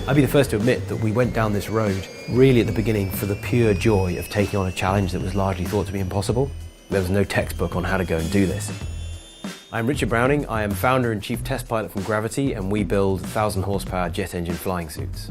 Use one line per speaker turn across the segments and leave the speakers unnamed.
I'd be the first to admit that we went down this road really at the beginning for the pure joy of taking on a challenge that was largely thought to be impossible. There was no textbook on how to go and do this. I'm Richard Browning. I am founder and chief test pilot from Gravity, and we build 1,000 horsepower jet engine flying suits.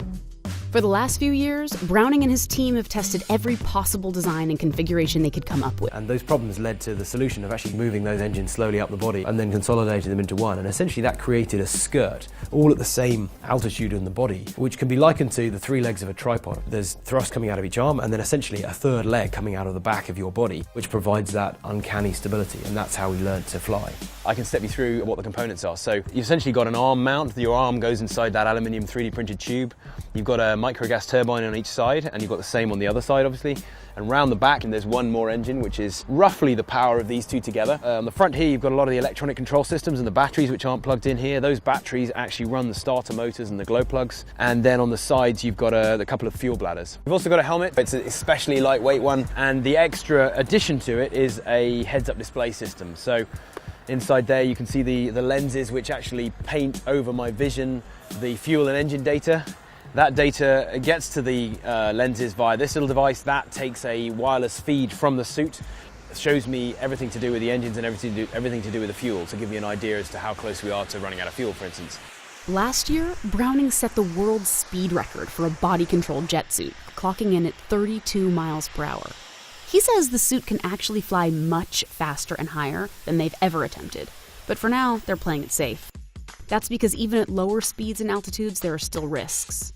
For the last few years, Browning and his team have tested every possible design and configuration they could come up with.
And those problems led to the solution of actually moving those engines slowly up the body and then consolidating them into one. And essentially that created a skirt, all at the same altitude in the body, which can be likened to the three legs of a tripod. There's thrust coming out of each arm and then essentially a third leg coming out of the back of your body, which provides that uncanny stability. And that's how we learned to fly.
I can step you through what the components are. So you've essentially got an arm mount. Your arm goes inside that aluminium 3D printed tube. You've got a microgas turbine on each side, and you've got the same on the other side, obviously. And round the back, and there's one more engine, which is roughly the power of these two together. On the front here, you've got a lot of the electronic control systems and the batteries, which aren't plugged in here. Those batteries actually run the starter motors and the glow plugs. And then on the sides, you've got a couple of fuel bladders. We've also got a helmet. It's an especially lightweight one. And the extra addition to it is a heads-up display system. So inside there, you can see the lenses, which actually paint over my vision the fuel and engine data. That data gets to the lenses via this little device. That takes a wireless feed from the suit. It shows me everything to do with the engines and everything to do with the fuel, to give you an idea as to how close we are to running out of fuel, for instance.
Last year, Browning set the world speed record for a body-controlled jet suit, clocking in at 32 miles per hour. He says the suit can actually fly much faster and higher than they've ever attempted, but for now, they're playing it safe. That's because even at lower speeds and altitudes, there are still risks.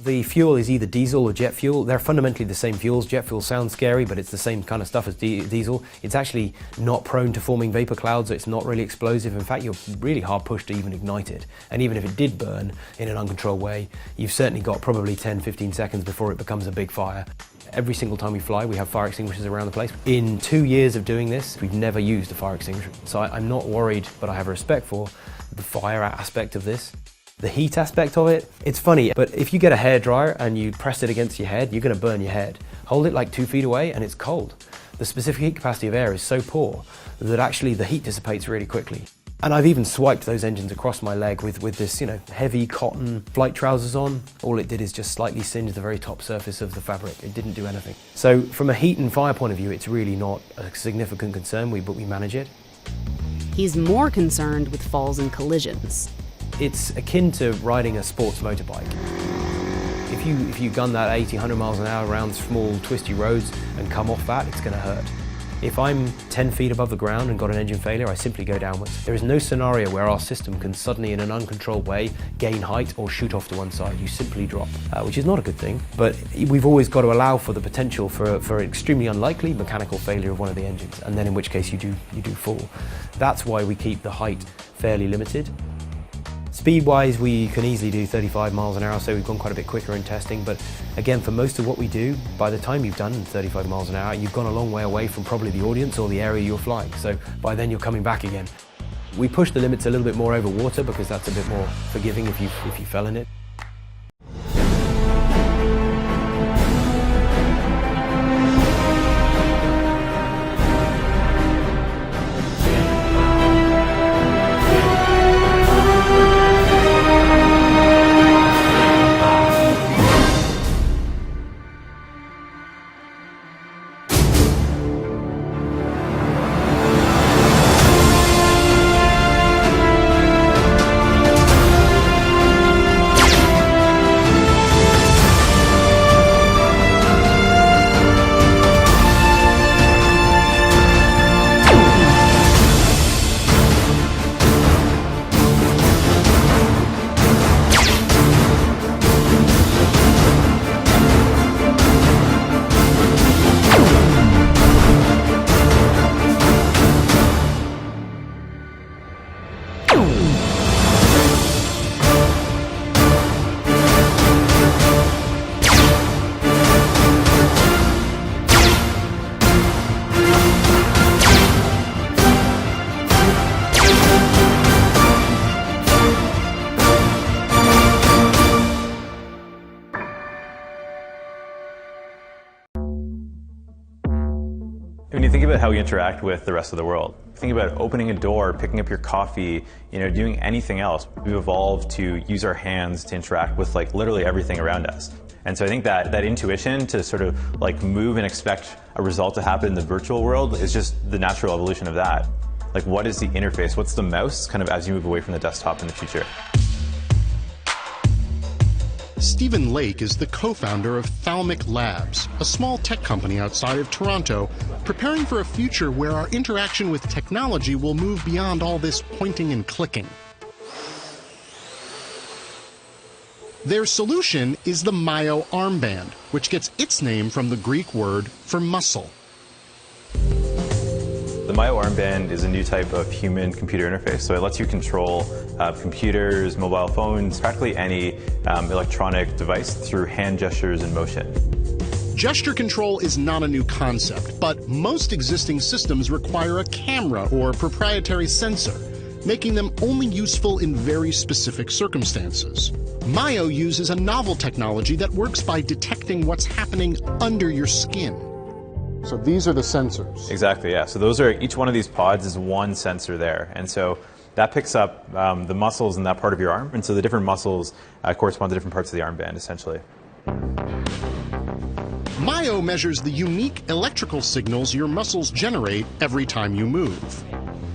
The fuel is either diesel or jet fuel. They're fundamentally the same fuels. Jet fuel sounds scary, but it's the same kind of stuff as diesel. It's actually not prone to forming vapor clouds, so it's not really explosive. In fact, you're really hard pushed to even ignite it. And even if it did burn in an uncontrolled way, you've certainly got probably 10-15 seconds before it becomes a big fire. Every single time we fly, we have fire extinguishers around the place. In 2 years of doing this, we've never used a fire extinguisher. So I'm not worried, but I have respect for the fire aspect of this. The heat aspect of it, it's funny, but if you get a hairdryer and you press it against your head, you're going to burn your head. Hold it like 2 feet away and it's cold. The specific heat capacity of air is so poor that actually the heat dissipates really quickly. And I've even swiped those engines across my leg with this, heavy cotton flight trousers on. All it did is just slightly singe the very top surface of the fabric. It didn't do anything. So from a heat and fire point of view, it's really not a significant concern, but we manage it.
He's more concerned with falls and collisions.
It's akin to riding a sports motorbike. If you gun that 80, 100 miles an hour around small twisty roads and come off that, it's going to hurt. If I'm 10 feet above the ground and got an engine failure, I simply go downwards. There is no scenario where our system can suddenly, in an uncontrolled way, gain height or shoot off to one side. You simply drop, which is not a good thing. But we've always got to allow for the potential for an extremely unlikely mechanical failure of one of the engines, and then in which case you do fall. That's why we keep the height fairly limited. Speed-wise, we can easily do 35 miles an hour, so we've gone quite a bit quicker in testing. But again, for most of what we do, by the time you've done 35 miles an hour, you've gone a long way away from probably the audience or the area you're flying. So by then you're coming back again. We push the limits a little bit more over water because that's a bit more forgiving if you fell in it.
When you think about how we interact with the rest of the world, think about opening a door, picking up your coffee, doing anything else. We've evolved to use our hands to interact with literally everything around us. And so I think that intuition to sort of move and expect a result to happen in the virtual world is just the natural evolution of that. What is the interface? What's the mouse kind of as you move away from the desktop in the future?
Stephen Lake is the co-founder of Thalmic Labs, a small tech company outside of Toronto, preparing for a future where our interaction with technology will move beyond all this pointing and clicking. Their solution is the Myo armband, which gets its name from the Greek word for muscle.
The Myo armband is a new type of human-computer interface, so it lets you control computers, mobile phones, practically any electronic device through hand gestures and motion.
Gesture control is not a new concept, but most existing systems require a camera or proprietary sensor, making them only useful in very specific circumstances. Myo uses a novel technology that works by detecting what's happening under your skin. So these are the sensors.
Exactly, yeah. So each one of these pods is one sensor there. And so that picks up the muscles in that part of your arm. And so the different muscles correspond to different parts of the armband, essentially.
Myo measures the unique electrical signals your muscles generate every time you move.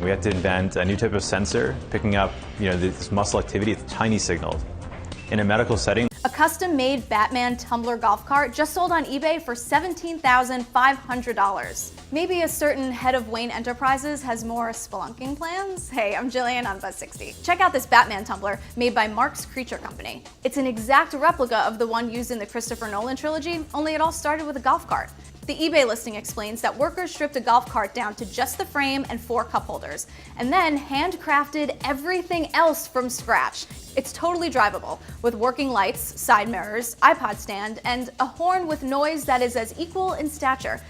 We had to invent a new type of sensor picking up this muscle activity. It's tiny signals. In a medical setting,
a custom-made Batman tumbler golf cart just sold on eBay for $17,500. Maybe a certain head of Wayne Enterprises has more spelunking plans? Hey, I'm Jillian on Buzz60. Check out this Batman tumbler made by Mark's Creature Company. It's an exact replica of the one used in the Christopher Nolan trilogy, only it all started with a golf cart. The eBay listing explains that workers stripped a golf cart down to just the frame and 4 cup holders, and then handcrafted everything else from scratch. It's totally drivable, with working lights, side mirrors, iPod stand, and a horn with noise that is as equal in stature.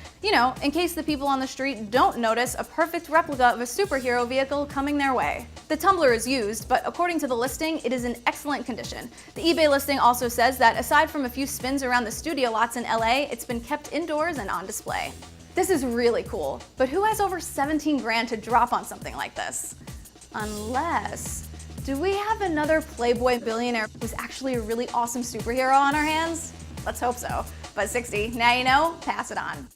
In case the people on the street don't notice a perfect replica of a superhero vehicle coming their way. The tumbler is used, but according to the listing, it is in excellent condition. The eBay listing also says that aside from a few spins around the studio lots in LA, it's been kept indoors and on display. This is really cool, but who has over 17 grand to drop on something like this? Unless, do we have another Playboy billionaire who's actually a really awesome superhero on our hands? Let's hope so. Buzz60, now you know, pass it on.